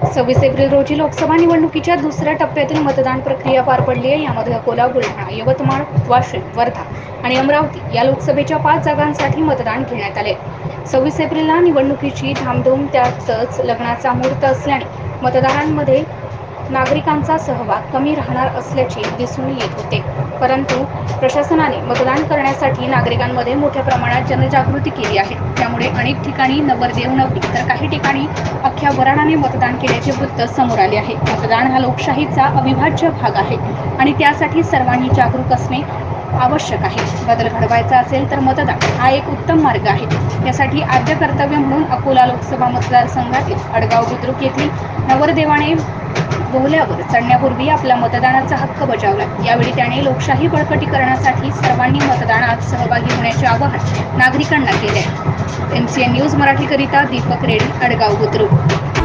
26 April रोजी लोकसभा निवडणुकीच्या दुसऱ्या टप्प्यातील मतदान प्रक्रिया पार पडली आहे। यामध्ये अकोला, बुलढाणा, यवतमाळ, वाशिम, वर्धा आणि अमरावती या लोकसभेच्या 5 जागांसाठी मतदान घेण्यात आले। 26 एप्रिलला निवडणुकीची धामधूम, त्यातच लग्नाचा मुहूर्त असल्याने मतदारांमध्ये नागरिकांचा सहभाग कमी राहणार असल्याचे दिसून येत होते। परंतु प्रशासनाने मतदान करण्यासाठी नागरिकांमध्ये मोठ्या प्रमाणात जनजागृती केली आहे। त्यामुळे अनेक ठिकाणी नवरदेव नवरी तर काही ठिकाणी अख्ख्या वराडाने मतदान केल्याचे वृत्त समोर आले आहे। मतदान हा लोकशाहीचा अविभाज्य भाग आहे आणि त्यासाठी सर्वांनी जागरूक असणे आवश्यक आहे। बदल घडवायचा असेल तर मतदान हा एक उत्तम मार्ग आहे। यासाठी आद्य कर्तव्य म्हणून अकोला लोकसभा मतदारसंघातील अडगाव बुद्रुक येथील नवरदेवाने बोहल्यावर चढण्यापूर्वी आपला मतदानाचा हक्क बजावला। यावेळी त्याने लोकशाही बळकटीकरणासाठी सर्वांनी मतदानात सहभागी होण्याचे आवाहन नागरिकांना केले आहे। MCN न्यूज मराठीकरिता दीपक रेड्डी, अडगाव बुद्रुक।